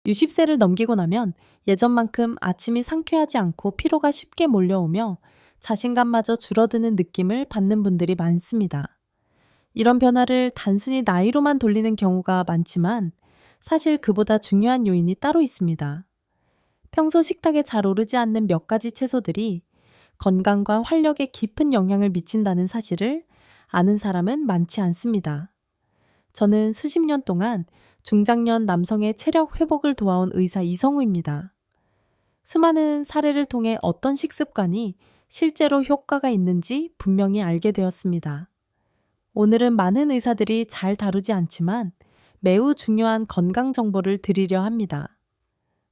60세를 넘기고 나면 예전만큼 아침이 상쾌하지 않고 피로가 쉽게 몰려오며 자신감마저 줄어드는 느낌을 받는 분들이 많습니다. 이런 변화를 단순히 나이로만 돌리는 경우가 많지만 사실 그보다 중요한 요인이 따로 있습니다. 평소 식탁에 잘 오르지 않는 몇 가지 채소들이 건강과 활력에 깊은 영향을 미친다는 사실을 아는 사람은 많지 않습니다. 저는 수십 년 동안 중장년 남성의 체력 회복을 도와온 의사 이성우입니다. 수많은 사례를 통해 어떤 식습관이 실제로 효과가 있는지 분명히 알게 되었습니다. 오늘은 많은 의사들이 잘 다루지 않지만 매우 중요한 건강 정보를 드리려 합니다.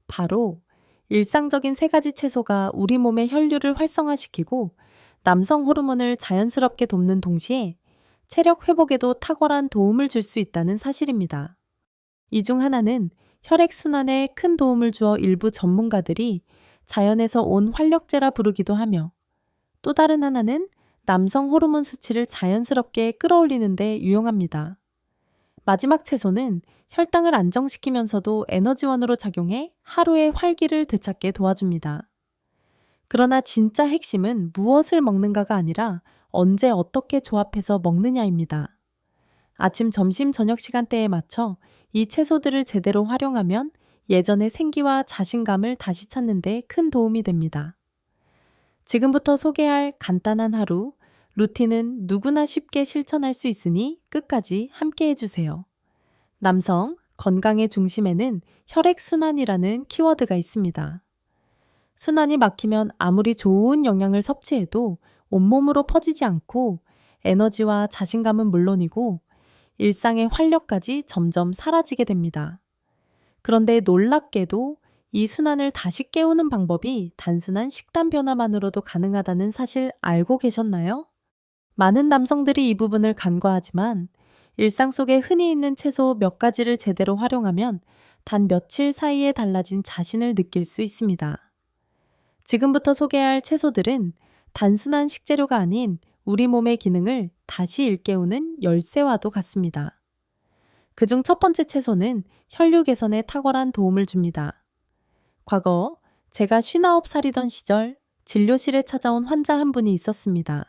바로 일상적인 세 가지 채소가 우리 몸의 혈류를 활성화시키고 남성 호르몬을 자연스럽게 돕는 동시에 체력 회복에도 탁월한 도움을 줄 수 있다는 사실입니다. 이 중 하나는 혈액순환에 큰 도움을 주어 일부 전문가들이 자연에서 온 활력제라 부르기도 하며, 또 다른 하나는 남성 호르몬 수치를 자연스럽게 끌어올리는 데 유용합니다. 마지막 채소는 혈당을 안정시키면서도 에너지원으로 작용해 하루의 활기를 되찾게 도와줍니다. 그러나 진짜 핵심은 무엇을 먹는가가 아니라 언제 어떻게 조합해서 먹느냐입니다. 아침, 점심, 저녁 시간대에 맞춰 이 채소들을 제대로 활용하면 예전의 생기와 자신감을 다시 찾는 데 큰 도움이 됩니다. 지금부터 소개할 간단한 하루, 루틴은 누구나 쉽게 실천할 수 있으니 끝까지 함께 해주세요. 남성, 건강의 중심에는 혈액순환이라는 키워드가 있습니다. 순환이 막히면 아무리 좋은 영양을 섭취해도 온몸으로 퍼지지 않고 에너지와 자신감은 물론이고 일상의 활력까지 점점 사라지게 됩니다. 그런데 놀랍게도 이 순환을 다시 깨우는 방법이 단순한 식단 변화만으로도 가능하다는 사실 알고 계셨나요? 많은 남성들이 이 부분을 간과하지만 일상 속에 흔히 있는 채소 몇 가지를 제대로 활용하면 단 며칠 사이에 달라진 자신을 느낄 수 있습니다. 지금부터 소개할 채소들은 단순한 식재료가 아닌 우리 몸의 기능을 다시 일깨우는 열쇠와도 같습니다. 그중 첫 번째 채소는 혈류 개선에 탁월한 도움을 줍니다. 과거 제가 59살이던 시절 진료실에 찾아온 환자 한 분이 있었습니다.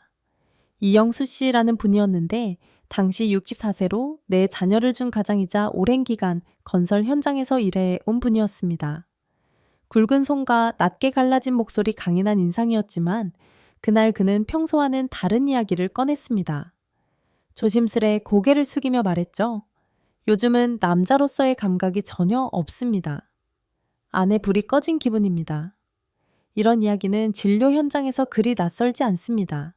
이영수 씨라는 분이었는데 당시 64세로 네 자녀를 둔 가장이자 오랜 기간 건설 현장에서 일해 온 분이었습니다. 굵은 손과 낮게 갈라진 목소리 강인한 인상이었지만 그날 그는 평소와는 다른 이야기를 꺼냈습니다. 조심스레 고개를 숙이며 말했죠. 요즘은 남자로서의 감각이 전혀 없습니다. 안에 불이 꺼진 기분입니다. 이런 이야기는 진료 현장에서 그리 낯설지 않습니다.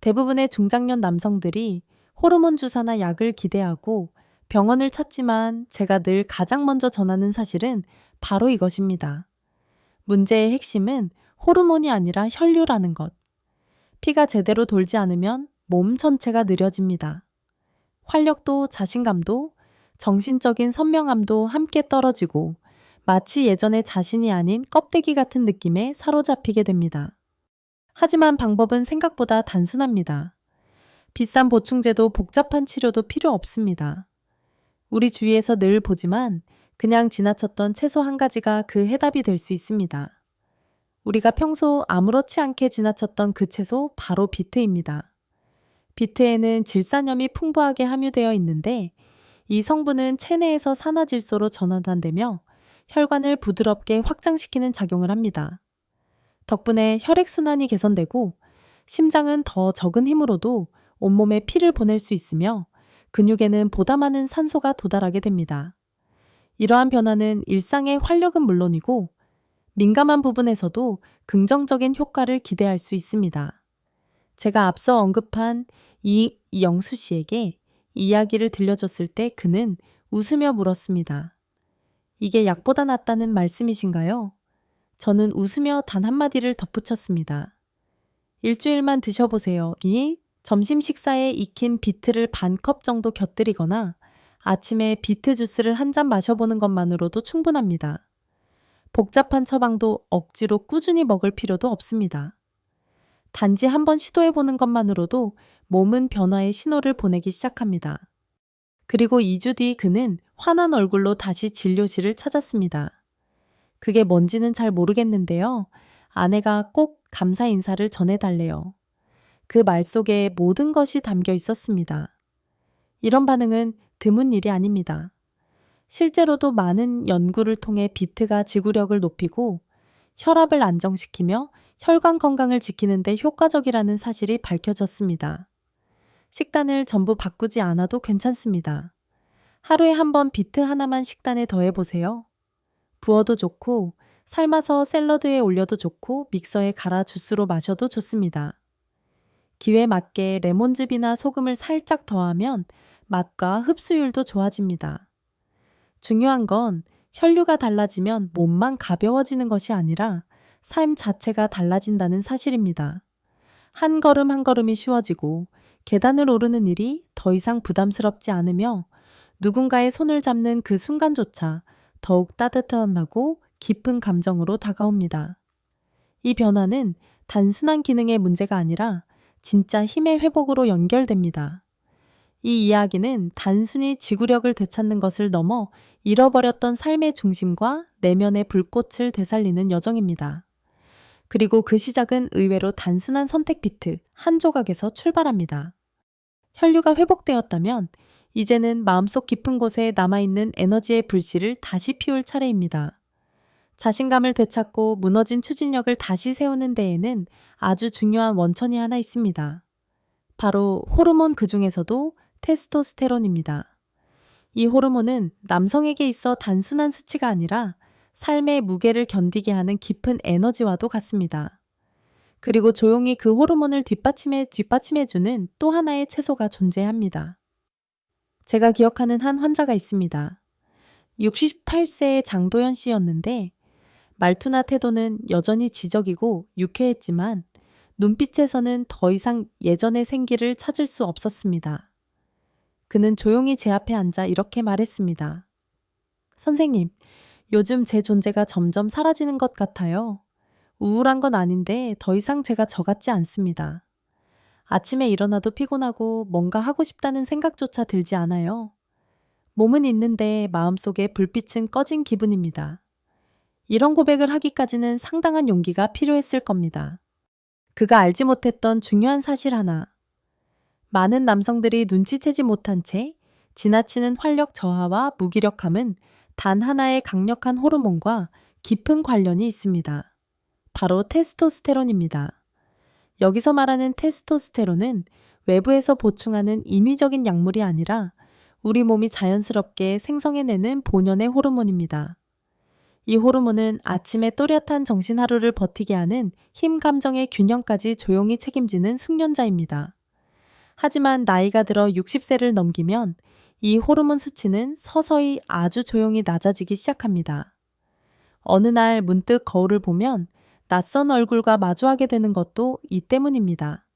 대부분의 중장년 남성들이 호르몬 주사나 약을 기대하고 병원을 찾지만 제가 늘 가장 먼저 전하는 사실은 바로 이것입니다. 문제의 핵심은 호르몬이 아니라 혈류라는 것. 피가 제대로 돌지 않으면 몸 전체가 느려집니다. 활력도 자신감도 정신적인 선명함도 함께 떨어지고 마치 예전의 자신이 아닌 껍데기 같은 느낌에 사로잡히게 됩니다. 하지만 방법은 생각보다 단순합니다. 비싼 보충제도 복잡한 치료도 필요 없습니다. 우리 주위에서 늘 보지만 그냥 지나쳤던 채소 한 가지가 그 해답이 될 수 있습니다. 우리가 평소 아무렇지 않게 지나쳤던 그 채소 바로 비트입니다. 비트에는 질산염이 풍부하게 함유되어 있는데 이 성분은 체내에서 산화질소로 전환되며 혈관을 부드럽게 확장시키는 작용을 합니다. 덕분에 혈액순환이 개선되고 심장은 더 적은 힘으로도 온몸에 피를 보낼 수 있으며 근육에는 보다 많은 산소가 도달하게 됩니다. 이러한 변화는 일상의 활력은 물론이고 민감한 부분에서도 긍정적인 효과를 기대할 수 있습니다. 제가 앞서 언급한 이영수 씨에게 이야기를 들려줬을 때 그는 웃으며 물었습니다. 이게 약보다 낫다는 말씀이신가요? 저는 웃으며 단 한마디를 덧붙였습니다. 일주일만 드셔보세요. 점심 식사에 익힌 비트를 반 컵 정도 곁들이거나 아침에 비트 주스를 한 잔 마셔보는 것만으로도 충분합니다. 복잡한 처방도 억지로 꾸준히 먹을 필요도 없습니다. 단지 한번 시도해보는 것만으로도 몸은 변화의 신호를 보내기 시작합니다. 그리고 2주 뒤 그는 환한 얼굴로 다시 진료실을 찾았습니다. 그게 뭔지는 잘 모르겠는데요. 아내가 꼭 감사 인사를 전해달래요. 그 말 속에 모든 것이 담겨 있었습니다. 이런 반응은 드문 일이 아닙니다. 실제로도 많은 연구를 통해 비트가 지구력을 높이고 혈압을 안정시키며 혈관 건강을 지키는 데 효과적이라는 사실이 밝혀졌습니다. 식단을 전부 바꾸지 않아도 괜찮습니다. 하루에 한 번 비트 하나만 식단에 더해보세요. 부어도 좋고, 삶아서 샐러드에 올려도 좋고, 믹서에 갈아 주스로 마셔도 좋습니다. 기회에 맞게 레몬즙이나 소금을 살짝 더하면 맛과 흡수율도 좋아집니다. 중요한 건 혈류가 달라지면 몸만 가벼워지는 것이 아니라 삶 자체가 달라진다는 사실입니다. 한 걸음 한 걸음이 쉬워지고 계단을 오르는 일이 더 이상 부담스럽지 않으며 누군가의 손을 잡는 그 순간조차 더욱 따뜻하고 깊은 감정으로 다가옵니다. 이 변화는 단순한 기능의 문제가 아니라 진짜 힘의 회복으로 연결됩니다. 이 이야기는 단순히 지구력을 되찾는 것을 넘어 잃어버렸던 삶의 중심과 내면의 불꽃을 되살리는 여정입니다. 그리고 그 시작은 의외로 단순한 선택 비트 한 조각에서 출발합니다. 혈류가 회복되었다면 이제는 마음속 깊은 곳에 남아있는 에너지의 불씨를 다시 피울 차례입니다. 자신감을 되찾고 무너진 추진력을 다시 세우는 데에는 아주 중요한 원천이 하나 있습니다. 바로 호르몬 그 중에서도 테스토스테론입니다. 이 호르몬은 남성에게 있어 단순한 수치가 아니라 삶의 무게를 견디게 하는 깊은 에너지와도 같습니다. 그리고 조용히 그 호르몬을 뒷받침해주는 또 하나의 채소가 존재합니다. 제가 기억하는 한 환자가 있습니다. 68세의 장도연 씨였는데 말투나 태도는 여전히 지적이고 유쾌했지만 눈빛에서는 더 이상 예전의 생기를 찾을 수 없었습니다. 그는 조용히 제 앞에 앉아 이렇게 말했습니다. 선생님, 요즘 제 존재가 점점 사라지는 것 같아요. 우울한 건 아닌데 더 이상 제가 저 같지 않습니다. 아침에 일어나도 피곤하고 뭔가 하고 싶다는 생각조차 들지 않아요. 몸은 있는데 마음속에 불빛은 꺼진 기분입니다. 이런 고백을 하기까지는 상당한 용기가 필요했을 겁니다. 그가 알지 못했던 중요한 사실 하나. 많은 남성들이 눈치채지 못한 채 지나치는 활력 저하와 무기력함은 단 하나의 강력한 호르몬과 깊은 관련이 있습니다. 바로 테스토스테론입니다. 여기서 말하는 테스토스테론은 외부에서 보충하는 인위적인 약물이 아니라 우리 몸이 자연스럽게 생성해내는 본연의 호르몬입니다. 이 호르몬은 아침에 또렷한 정신 하루를 버티게 하는 힘 감정의 균형까지 조용히 책임지는 숙련자입니다. 하지만 나이가 들어 60세를 넘기면 이 호르몬 수치는 서서히 아주 조용히 낮아지기 시작합니다. 어느 날 문득 거울을 보면 낯선 얼굴과 마주하게 되는 것도 이 때문입니다.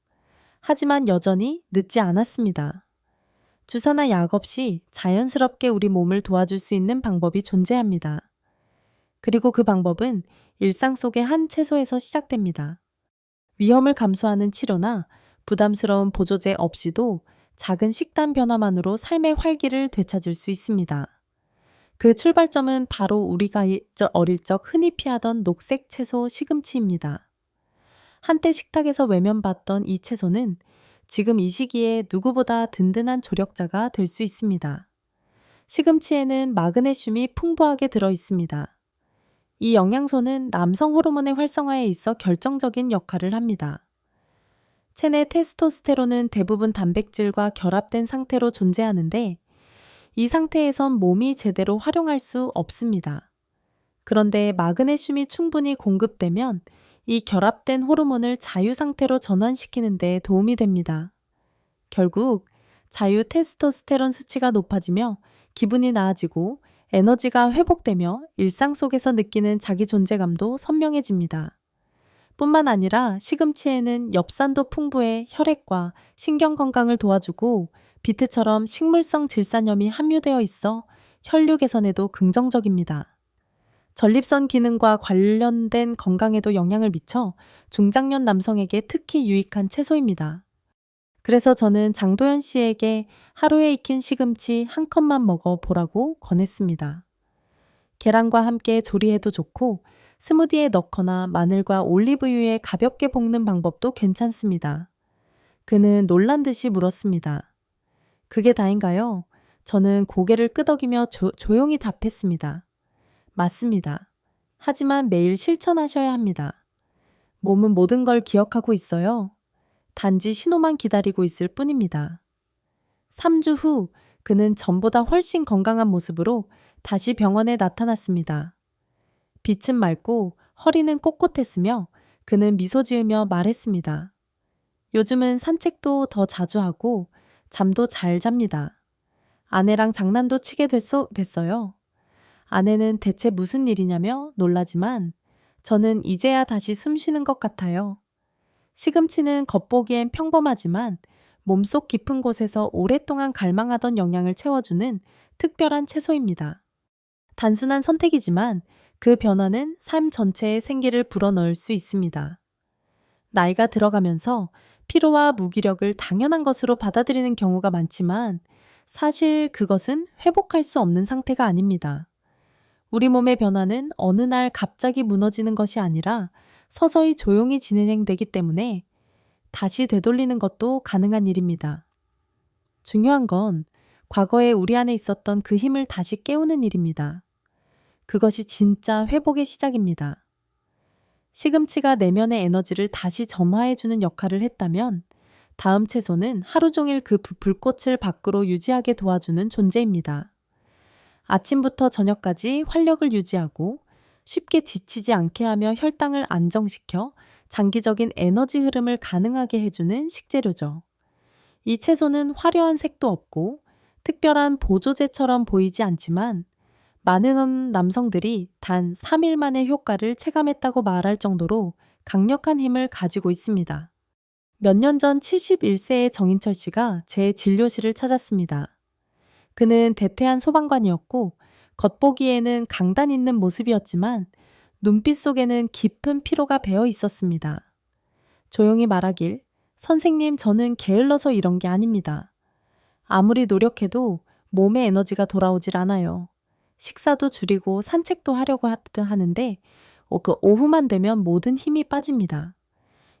하지만 여전히 늦지 않았습니다. 주사나 약 없이 자연스럽게 우리 몸을 도와줄 수 있는 방법이 존재합니다. 그리고 그 방법은 일상 속의 한 채소에서 시작됩니다. 위험을 감수하는 치료나 부담스러운 보조제 없이도 작은 식단 변화만으로 삶의 활기를 되찾을 수 있습니다. 그 출발점은 바로 우리가 어릴 적 흔히 피하던 녹색 채소 시금치입니다. 한때 식탁에서 외면받던 이 채소는 지금 이 시기에 누구보다 든든한 조력자가 될 수 있습니다. 시금치에는 마그네슘이 풍부하게 들어 있습니다. 이 영양소는 남성 호르몬의 활성화에 있어 결정적인 역할을 합니다. 체내 테스토스테론은 대부분 단백질과 결합된 상태로 존재하는데 이 상태에선 몸이 제대로 활용할 수 없습니다. 그런데 마그네슘이 충분히 공급되면 이 결합된 호르몬을 자유 상태로 전환시키는 데 도움이 됩니다. 결국 자유 테스토스테론 수치가 높아지며 기분이 나아지고 에너지가 회복되며 일상 속에서 느끼는 자기 존재감도 선명해집니다. 뿐만 아니라 시금치에는 엽산도 풍부해 혈액과 신경 건강을 도와주고 비트처럼 식물성 질산염이 함유되어 있어 혈류 개선에도 긍정적입니다. 전립선 기능과 관련된 건강에도 영향을 미쳐 중장년 남성에게 특히 유익한 채소입니다. 그래서 저는 장도연 씨에게 하루에 익힌 시금치 한 컵만 먹어보라고 권했습니다. 계란과 함께 조리해도 좋고 스무디에 넣거나 마늘과 올리브유에 가볍게 볶는 방법도 괜찮습니다. 그는 놀란 듯이 물었습니다. 그게 다인가요? 저는 고개를 끄덕이며 조용히 답했습니다. 맞습니다. 하지만 매일 실천하셔야 합니다. 몸은 모든 걸 기억하고 있어요. 단지 신호만 기다리고 있을 뿐입니다. 3주 후 그는 전보다 훨씬 건강한 모습으로 다시 병원에 나타났습니다. 빛은 맑고 허리는 꼿꼿했으며 그는 미소 지으며 말했습니다. 요즘은 산책도 더 자주 하고 잠도 잘 잡니다. 아내랑 장난도 치게 됐어요. 아내는 대체 무슨 일이냐며 놀라지만 저는 이제야 다시 숨 쉬는 것 같아요. 시금치는 겉보기엔 평범하지만 몸속 깊은 곳에서 오랫동안 갈망하던 영양을 채워주는 특별한 채소입니다. 단순한 선택이지만 그 변화는 삶 전체에 생기를 불어넣을 수 있습니다. 나이가 들어가면서 피로와 무기력을 당연한 것으로 받아들이는 경우가 많지만 사실 그것은 회복할 수 없는 상태가 아닙니다. 우리 몸의 변화는 어느 날 갑자기 무너지는 것이 아니라 서서히 조용히 진행되기 때문에 다시 되돌리는 것도 가능한 일입니다. 중요한 건 과거에 우리 안에 있었던 그 힘을 다시 깨우는 일입니다. 그것이 진짜 회복의 시작입니다. 시금치가 내면의 에너지를 다시 점화해주는 역할을 했다면 다음 채소는 하루 종일 그 불꽃을 밖으로 유지하게 도와주는 존재입니다. 아침부터 저녁까지 활력을 유지하고 쉽게 지치지 않게 하며 혈당을 안정시켜 장기적인 에너지 흐름을 가능하게 해주는 식재료죠. 이 채소는 화려한 색도 없고 특별한 보조제처럼 보이지 않지만 많은 남성들이 단 3일 만에 효과를 체감했다고 말할 정도로 강력한 힘을 가지고 있습니다. 몇 년 전 71세의 정인철 씨가 제 진료실을 찾았습니다. 그는 대퇴한 소방관이었고 겉보기에는 강단 있는 모습이었지만 눈빛 속에는 깊은 피로가 배어 있었습니다. 조용히 말하길, 선생님, 저는 게을러서 이런 게 아닙니다. 아무리 노력해도 몸의 에너지가 돌아오질 않아요. 식사도 줄이고 산책도 하려고 하는데 그 오후만 되면 모든 힘이 빠집니다.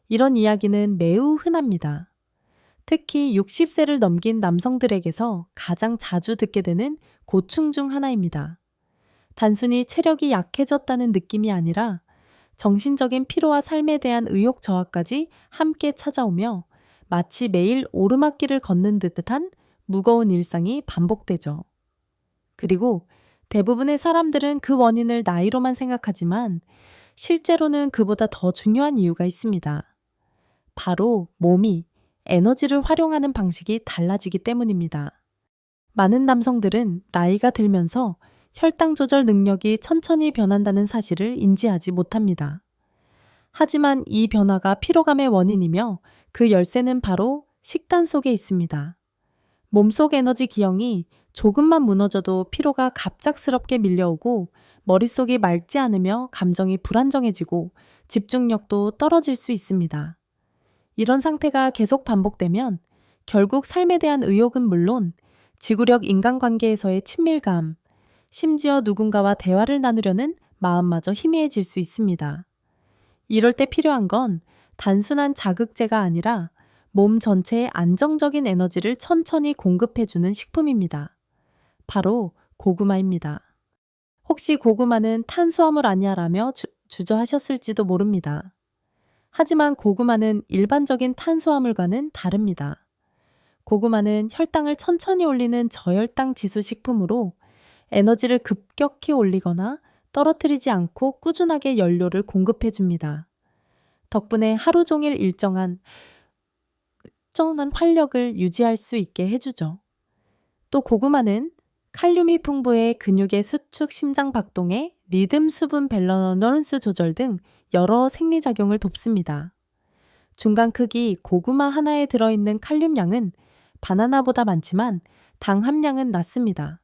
이런 이야기는 매우 흔합니다. 특히 60세를 넘긴 남성들에게서 가장 자주 듣게 되는 고충 중 하나입니다. 단순히 체력이 약해졌다는 느낌이 아니라 정신적인 피로와 삶에 대한 의욕 저하까지 함께 찾아오며 마치 매일 오르막길을 걷는 듯한 무거운 일상이 반복되죠. 그리고 대부분의 사람들은 그 원인을 나이로만 생각하지만 실제로는 그보다 더 중요한 이유가 있습니다. 바로 몸이 에너지를 활용하는 방식이 달라지기 때문입니다. 많은 남성들은 나이가 들면서 혈당 조절 능력이 천천히 변한다는 사실을 인지하지 못합니다. 하지만 이 변화가 피로감의 원인이며 그 열쇠는 바로 식단 속에 있습니다. 몸속 에너지 기형이 조금만 무너져도 피로가 갑작스럽게 밀려오고 머릿속이 맑지 않으며 감정이 불안정해지고 집중력도 떨어질 수 있습니다. 이런 상태가 계속 반복되면 결국 삶에 대한 의욕은 물론 지구력 인간관계에서의 친밀감, 심지어 누군가와 대화를 나누려는 마음마저 희미해질 수 있습니다. 이럴 때 필요한 건 단순한 자극제가 아니라 몸 전체에 안정적인 에너지를 천천히 공급해주는 식품입니다. 바로 고구마입니다. 혹시 고구마는 탄수화물 아니야라며 주저하셨을지도 모릅니다. 하지만 고구마는 일반적인 탄수화물과는 다릅니다. 고구마는 혈당을 천천히 올리는 저혈당 지수 식품으로 에너지를 급격히 올리거나 떨어뜨리지 않고 꾸준하게 연료를 공급해 줍니다. 덕분에 하루 종일 일정한 활력을 유지할 수 있게 해주죠. 또 고구마는 칼륨이 풍부해 근육의 수축, 심장 박동에 리듬, 수분 밸런스 조절 등 여러 생리작용을 돕습니다. 중간 크기 고구마 하나에 들어있는 칼륨 양은 바나나보다 많지만 당 함량은 낮습니다.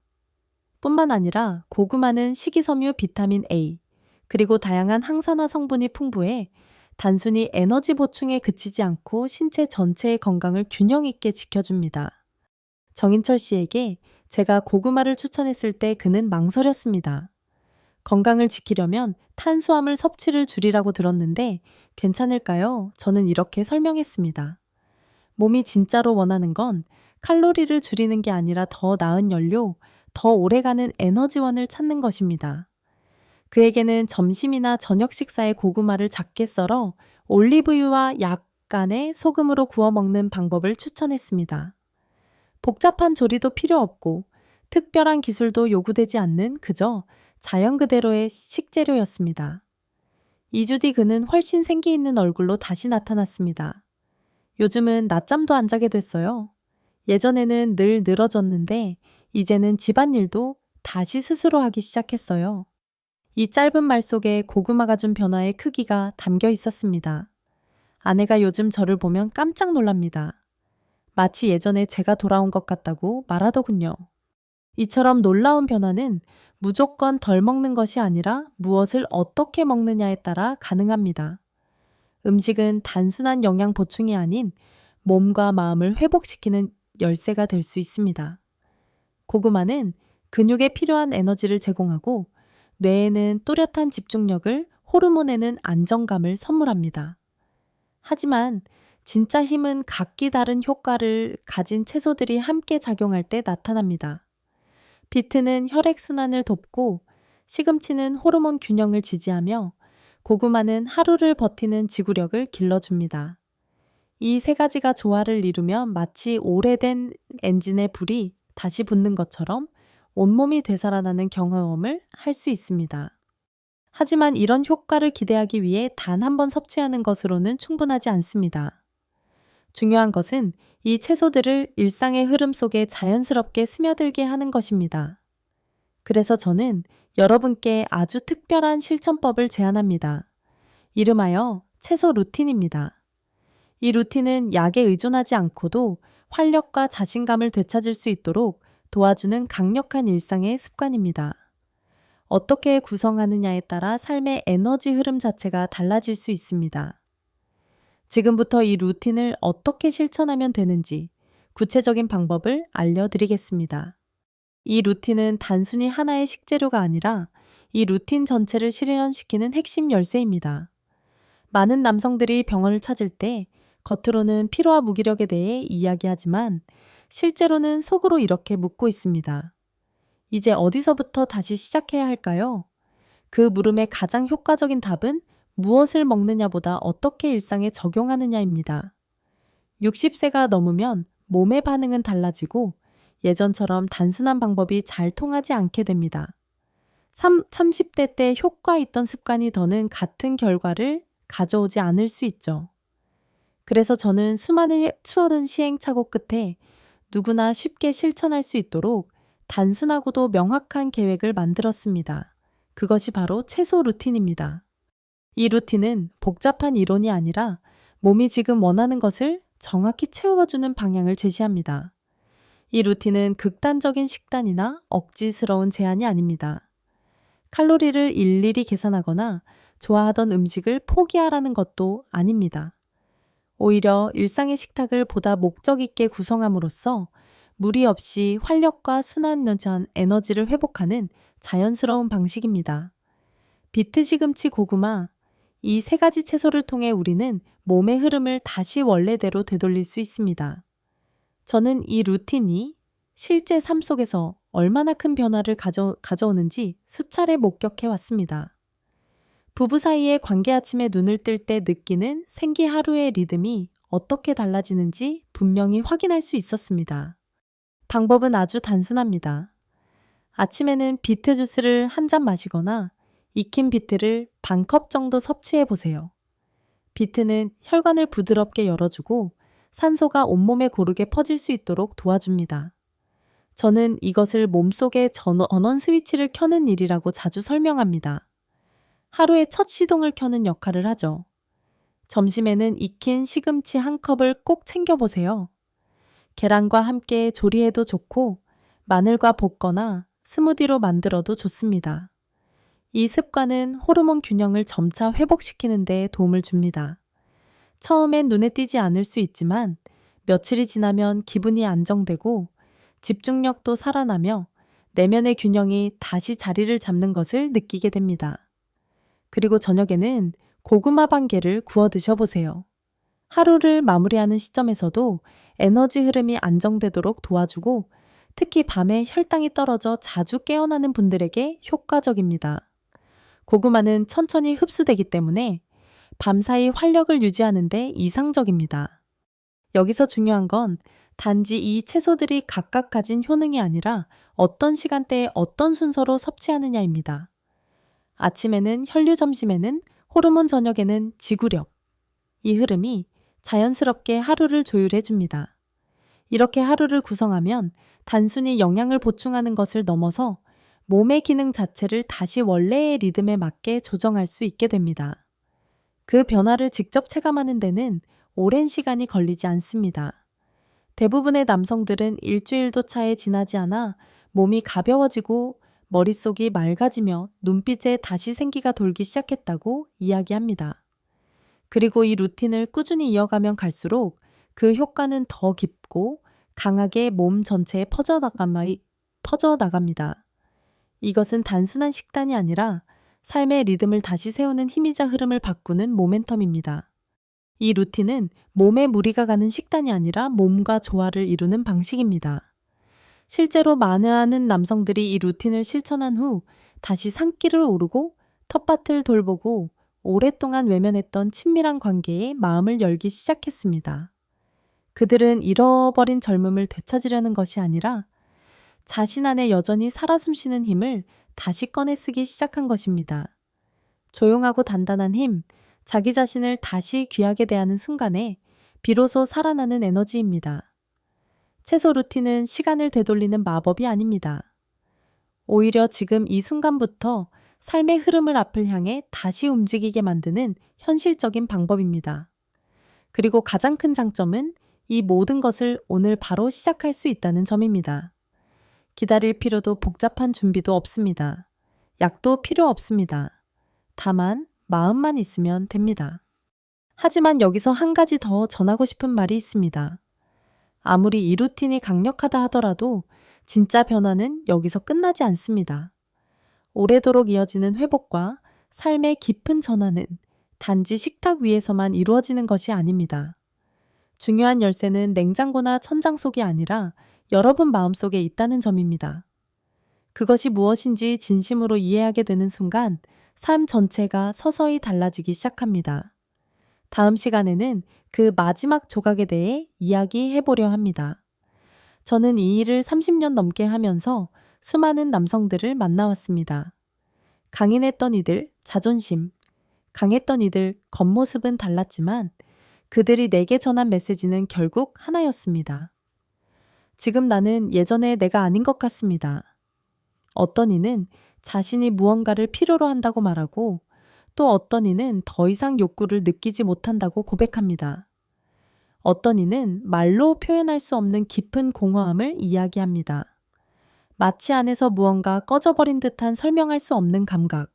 뿐만 아니라 고구마는 식이섬유 비타민 A, 그리고 다양한 항산화 성분이 풍부해 단순히 에너지 보충에 그치지 않고 신체 전체의 건강을 균형 있게 지켜줍니다. 정인철 씨에게 제가 고구마를 추천했을 때 그는 망설였습니다. 건강을 지키려면 탄수화물 섭취를 줄이라고 들었는데 괜찮을까요? 저는 이렇게 설명했습니다. 몸이 진짜로 원하는 건 칼로리를 줄이는 게 아니라 더 나은 연료, 더 오래가는 에너지원을 찾는 것입니다. 그에게는 점심이나 저녁 식사에 고구마를 작게 썰어 올리브유와 약간의 소금으로 구워 먹는 방법을 추천했습니다. 복잡한 조리도 필요 없고 특별한 기술도 요구되지 않는 그저 자연 그대로의 식재료였습니다. 2주 뒤 그는 훨씬 생기 있는 얼굴로 다시 나타났습니다. 요즘은 낮잠도 안 자게 됐어요. 예전에는 늘 늘어졌는데 이제는 집안일도 다시 스스로 하기 시작했어요. 이 짧은 말 속에 고구마가 준 변화의 크기가 담겨 있었습니다. 아내가 요즘 저를 보면 깜짝 놀랍니다. 마치 예전에 제가 돌아온 것 같다고 말하더군요. 이처럼 놀라운 변화는 무조건 덜 먹는 것이 아니라 무엇을 어떻게 먹느냐에 따라 가능합니다. 음식은 단순한 영양 보충이 아닌 몸과 마음을 회복시키는 열쇠가 될 수 있습니다. 고구마는 근육에 필요한 에너지를 제공하고 뇌에는 또렷한 집중력을, 호르몬에는 안정감을 선물합니다. 하지만 진짜 힘은 각기 다른 효과를 가진 채소들이 함께 작용할 때 나타납니다. 비트는 혈액순환을 돕고 시금치는 호르몬 균형을 지지하며 고구마는 하루를 버티는 지구력을 길러줍니다. 이 세 가지가 조화를 이루면 마치 오래된 엔진의 불이 다시 붙는 것처럼 온몸이 되살아나는 경험을 할 수 있습니다. 하지만 이런 효과를 기대하기 위해 단 한 번 섭취하는 것으로는 충분하지 않습니다. 중요한 것은 이 채소들을 일상의 흐름 속에 자연스럽게 스며들게 하는 것입니다. 그래서 저는 여러분께 아주 특별한 실천법을 제안합니다. 이름하여 채소 루틴입니다. 이 루틴은 약에 의존하지 않고도 활력과 자신감을 되찾을 수 있도록 도와주는 강력한 일상의 습관입니다. 어떻게 구성하느냐에 따라 삶의 에너지 흐름 자체가 달라질 수 있습니다. 지금부터 이 루틴을 어떻게 실천하면 되는지 구체적인 방법을 알려드리겠습니다. 이 루틴은 단순히 하나의 식재료가 아니라 이 루틴 전체를 실현시키는 핵심 열쇠입니다. 많은 남성들이 병원을 찾을 때 겉으로는 피로와 무기력에 대해 이야기하지만 실제로는 속으로 이렇게 묻고 있습니다. 이제 어디서부터 다시 시작해야 할까요? 그 물음의 가장 효과적인 답은 무엇을 먹느냐보다 어떻게 일상에 적용하느냐입니다. 60세가 넘으면 몸의 반응은 달라지고 예전처럼 단순한 방법이 잘 통하지 않게 됩니다. 30대 때 효과 있던 습관이 더는 같은 결과를 가져오지 않을 수 있죠. 그래서 저는 수많은 시행착오 끝에 누구나 쉽게 실천할 수 있도록 단순하고도 명확한 계획을 만들었습니다. 그것이 바로 채소 루틴입니다. 이 루틴은 복잡한 이론이 아니라 몸이 지금 원하는 것을 정확히 채워주는 방향을 제시합니다. 이 루틴은 극단적인 식단이나 억지스러운 제한이 아닙니다. 칼로리를 일일이 계산하거나 좋아하던 음식을 포기하라는 것도 아닙니다. 오히려 일상의 식탁을 보다 목적 있게 구성함으로써 무리 없이 활력과 순환 면전 에너지를 회복하는 자연스러운 방식입니다. 비트, 시금치, 고구마 이 세 가지 채소를 통해 우리는 몸의 흐름을 다시 원래대로 되돌릴 수 있습니다. 저는 이 루틴이 실제 삶 속에서 얼마나 큰 변화를 가져오는지 수차례 목격해 왔습니다. 부부 사이의 관계 아침에 눈을 뜰 때 느끼는 생기 하루의 리듬이 어떻게 달라지는지 분명히 확인할 수 있었습니다. 방법은 아주 단순합니다. 아침에는 비트 주스를 한 잔 마시거나 익힌 비트를 반 컵 정도 섭취해 보세요. 비트는 혈관을 부드럽게 열어주고 산소가 온몸에 고르게 퍼질 수 있도록 도와줍니다. 저는 이것을 몸속의 전원 스위치를 켜는 일이라고 자주 설명합니다. 하루의 첫 시동을 켜는 역할을 하죠. 점심에는 익힌 시금치 한 컵을 꼭 챙겨보세요. 계란과 함께 조리해도 좋고 마늘과 볶거나 스무디로 만들어도 좋습니다. 이 습관은 호르몬 균형을 점차 회복시키는 데 도움을 줍니다. 처음엔 눈에 띄지 않을 수 있지만 며칠이 지나면 기분이 안정되고 집중력도 살아나며 내면의 균형이 다시 자리를 잡는 것을 느끼게 됩니다. 그리고 저녁에는 고구마 반 개를 구워 드셔보세요. 하루를 마무리하는 시점에서도 에너지 흐름이 안정되도록 도와주고 특히 밤에 혈당이 떨어져 자주 깨어나는 분들에게 효과적입니다. 고구마는 천천히 흡수되기 때문에 밤사이 활력을 유지하는 데 이상적입니다. 여기서 중요한 건 단지 이 채소들이 각각 가진 효능이 아니라 어떤 시간대에 어떤 순서로 섭취하느냐입니다. 아침에는 혈류, 점심에는 호르몬, 저녁에는 지구력. 이 흐름이 자연스럽게 하루를 조율해 줍니다. 이렇게 하루를 구성하면 단순히 영양을 보충하는 것을 넘어서 몸의 기능 자체를 다시 원래의 리듬에 맞게 조정할 수 있게 됩니다. 그 변화를 직접 체감하는 데는 오랜 시간이 걸리지 않습니다. 대부분의 남성들은 일주일도 차에 지나지 않아 몸이 가벼워지고 머릿속이 맑아지며 눈빛에 다시 생기가 돌기 시작했다고 이야기합니다. 그리고 이 루틴을 꾸준히 이어가면 갈수록 그 효과는 더 깊고 강하게 몸 전체에 퍼져나갑니다. 이것은 단순한 식단이 아니라 삶의 리듬을 다시 세우는 힘이자 흐름을 바꾸는 모멘텀입니다. 이 루틴은 몸에 무리가 가는 식단이 아니라 몸과 조화를 이루는 방식입니다. 실제로 많은 남성들이 이 루틴을 실천한 후 다시 산길을 오르고 텃밭을 돌보고 오랫동안 외면했던 친밀한 관계에 마음을 열기 시작했습니다. 그들은 잃어버린 젊음을 되찾으려는 것이 아니라 자신 안에 여전히 살아 숨쉬는 힘을 다시 꺼내 쓰기 시작한 것입니다. 조용하고 단단한 힘, 자기 자신을 다시 귀하게 대하는 순간에 비로소 살아나는 에너지입니다. 채소 루틴은 시간을 되돌리는 마법이 아닙니다. 오히려 지금 이 순간부터 삶의 흐름을 앞을 향해 다시 움직이게 만드는 현실적인 방법입니다. 그리고 가장 큰 장점은 이 모든 것을 오늘 바로 시작할 수 있다는 점입니다. 기다릴 필요도 복잡한 준비도 없습니다. 약도 필요 없습니다. 다만 마음만 있으면 됩니다. 하지만 여기서 한 가지 더 전하고 싶은 말이 있습니다. 아무리 이 루틴이 강력하다 하더라도 진짜 변화는 여기서 끝나지 않습니다. 오래도록 이어지는 회복과 삶의 깊은 전환은 단지 식탁 위에서만 이루어지는 것이 아닙니다. 중요한 열쇠는 냉장고나 천장 속이 아니라 여러분 마음속에 있다는 점입니다. 그것이 무엇인지 진심으로 이해하게 되는 순간 삶 전체가 서서히 달라지기 시작합니다. 다음 시간에는 그 마지막 조각에 대해 이야기해 보려 합니다. 저는 이 일을 30년 넘게 하면서 수많은 남성들을 만나왔습니다. 강인했던 이들, 자존심, 강했던 이들, 겉모습은 달랐지만 그들이 내게 전한 메시지는 결국 하나였습니다. 지금 나는 예전의 내가 아닌 것 같습니다. 어떤 이는 자신이 무언가를 필요로 한다고 말하고 또 어떤 이는 더 이상 욕구를 느끼지 못한다고 고백합니다. 어떤 이는 말로 표현할 수 없는 깊은 공허함을 이야기합니다. 마치 안에서 무언가 꺼져버린 듯한 설명할 수 없는 감각.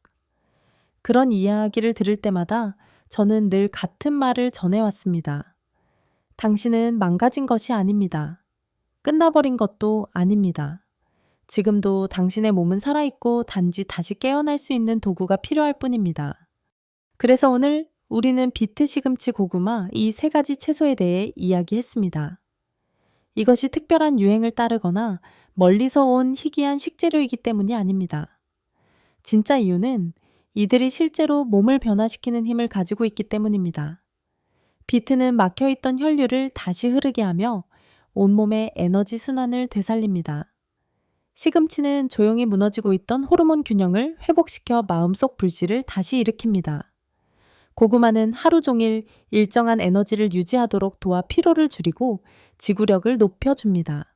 그런 이야기를 들을 때마다 저는 늘 같은 말을 전해왔습니다. 당신은 망가진 것이 아닙니다. 끝나버린 것도 아닙니다. 지금도 당신의 몸은 살아있고 단지 다시 깨어날 수 있는 도구가 필요할 뿐입니다. 그래서 오늘 우리는 비트, 시금치, 고구마 이 세 가지 채소에 대해 이야기했습니다. 이것이 특별한 유행을 따르거나 멀리서 온 희귀한 식재료이기 때문이 아닙니다. 진짜 이유는 이들이 실제로 몸을 변화시키는 힘을 가지고 있기 때문입니다. 비트는 막혀있던 혈류를 다시 흐르게 하며 온몸의 에너지 순환을 되살립니다. 시금치는 조용히 무너지고 있던 호르몬 균형을 회복시켜 마음속 불씨를 다시 일으킵니다. 고구마는 하루 종일 일정한 에너지를 유지하도록 도와 피로를 줄이고 지구력을 높여줍니다.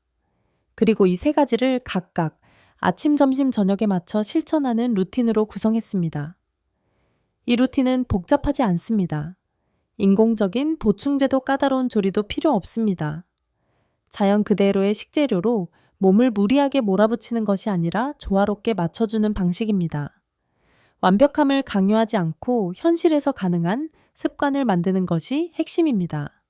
그리고 이 세 가지를 각각 아침, 점심, 저녁에 맞춰 실천하는 루틴으로 구성했습니다. 이 루틴은 복잡하지 않습니다. 인공적인 보충제도 까다로운 조리도 필요 없습니다. 자연 그대로의 식재료로 몸을 무리하게 몰아붙이는 것이 아니라 조화롭게 맞춰주는 방식입니다. 완벽함을 강요하지 않고 현실에서 가능한 습관을 만드는 것이 핵심입니다.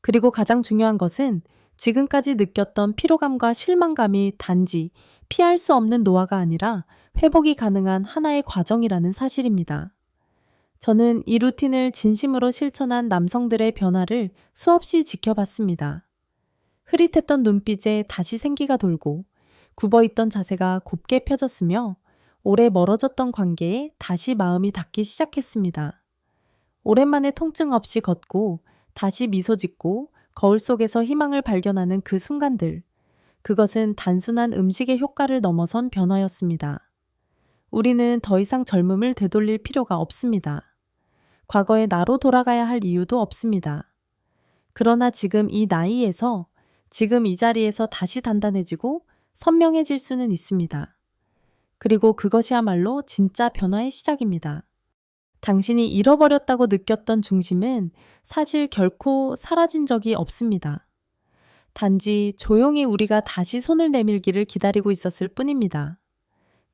그리고 가장 중요한 것은 지금까지 느꼈던 피로감과 실망감이 단지 피할 수 없는 노화가 아니라 회복이 가능한 하나의 과정이라는 사실입니다. 저는 이 루틴을 진심으로 실천한 남성들의 변화를 수없이 지켜봤습니다. 흐릿했던 눈빛에 다시 생기가 돌고 굽어있던 자세가 곱게 펴졌으며 오래 멀어졌던 관계에 다시 마음이 닿기 시작했습니다. 오랜만에 통증 없이 걷고 다시 미소 짓고 거울 속에서 희망을 발견하는 그 순간들. 그것은 단순한 음식의 효과를 넘어선 변화였습니다. 우리는 더 이상 젊음을 되돌릴 필요가 없습니다. 과거의 나로 돌아가야 할 이유도 없습니다. 그러나 지금 이 나이에서, 지금 이 자리에서 다시 단단해지고 선명해질 수는 있습니다. 그리고 그것이야말로 진짜 변화의 시작입니다. 당신이 잃어버렸다고 느꼈던 중심은 사실 결코 사라진 적이 없습니다. 단지 조용히 우리가 다시 손을 내밀기를 기다리고 있었을 뿐입니다.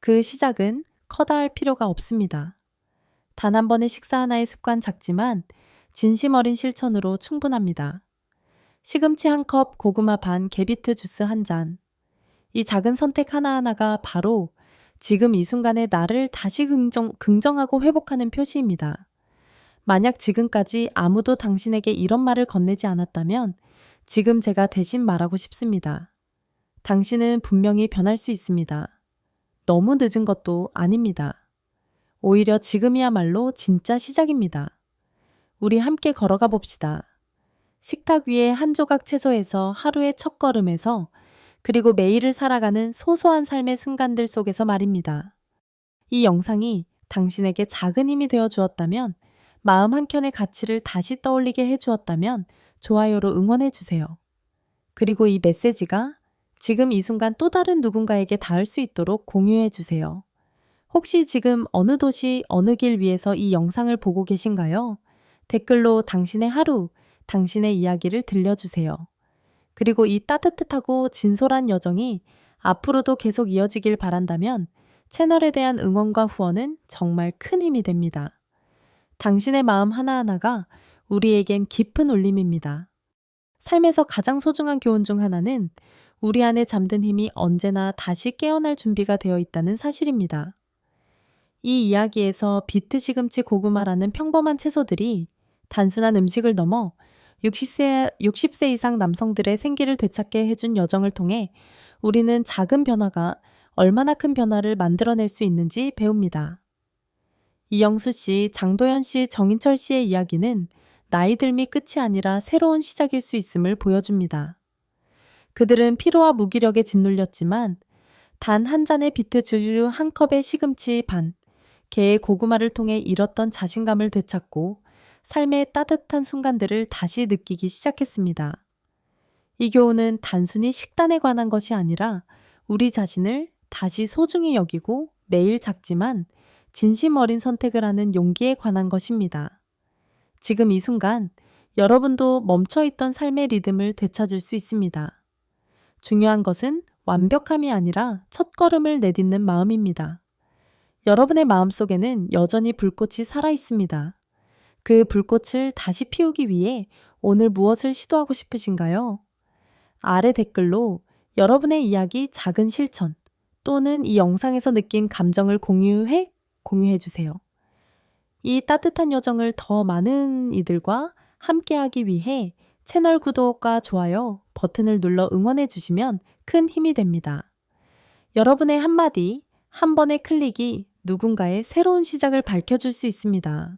그 시작은 커다할 필요가 없습니다. 단 한 번의 식사 하나의 습관 작지만 진심 어린 실천으로 충분합니다. 시금치 한 컵, 고구마 반, 개비트 주스 한 잔. 이 작은 선택 하나하나가 바로 지금 이 순간에 나를 다시 긍정하고 회복하는 표시입니다. 만약 지금까지 아무도 당신에게 이런 말을 건네지 않았다면 지금 제가 대신 말하고 싶습니다. 당신은 분명히 변할 수 있습니다. 너무 늦은 것도 아닙니다. 오히려 지금이야말로 진짜 시작입니다. 우리 함께 걸어가 봅시다. 식탁 위에 한 조각 채소에서 하루의 첫 걸음에서 그리고 매일을 살아가는 소소한 삶의 순간들 속에서 말입니다. 이 영상이 당신에게 작은 힘이 되어 주었다면, 마음 한켠의 가치를 다시 떠올리게 해 주었다면 좋아요로 응원해 주세요. 그리고 이 메시지가 지금 이 순간 또 다른 누군가에게 닿을 수 있도록 공유해 주세요. 혹시 지금 어느 도시, 어느 길 위에서 이 영상을 보고 계신가요? 댓글로 당신의 하루, 당신의 이야기를 들려주세요. 그리고 이 따뜻하고 진솔한 여정이 앞으로도 계속 이어지길 바란다면 채널에 대한 응원과 후원은 정말 큰 힘이 됩니다. 당신의 마음 하나하나가 우리에겐 깊은 울림입니다. 삶에서 가장 소중한 교훈 중 하나는 우리 안에 잠든 힘이 언제나 다시 깨어날 준비가 되어 있다는 사실입니다. 이 이야기에서 비트, 시금치, 고구마라는 평범한 채소들이 단순한 음식을 넘어 60세 이상 남성들의 생기를 되찾게 해준 여정을 통해 우리는 작은 변화가 얼마나 큰 변화를 만들어낼 수 있는지 배웁니다. 이영수 씨, 장도연 씨, 정인철 씨의 이야기는 나이 들미 끝이 아니라 새로운 시작일 수 있음을 보여줍니다. 그들은 피로와 무기력에 짓눌렸지만 단 한 잔의 비트 주류 한 컵의 시금치 반, 개의 고구마를 통해 잃었던 자신감을 되찾고 삶의 따뜻한 순간들을 다시 느끼기 시작했습니다. 이 교훈은 단순히 식단에 관한 것이 아니라 우리 자신을 다시 소중히 여기고 매일 작지만 진심 어린 선택을 하는 용기에 관한 것입니다. 지금 이 순간 여러분도 멈춰있던 삶의 리듬을 되찾을 수 있습니다. 중요한 것은 완벽함이 아니라 첫걸음을 내딛는 마음입니다. 여러분의 마음속에는 여전히 불꽃이 살아 있습니다. 그 불꽃을 다시 피우기 위해 오늘 무엇을 시도하고 싶으신가요? 아래 댓글로 여러분의 이야기, 작은 실천 또는 이 영상에서 느낀 감정을 공유해 주세요. 이 따뜻한 여정을 더 많은 이들과 함께하기 위해 채널 구독과 좋아요 버튼을 눌러 응원해 주시면 큰 힘이 됩니다. 여러분의 한마디, 한 번의 클릭이 누군가의 새로운 시작을 밝혀줄 수 있습니다.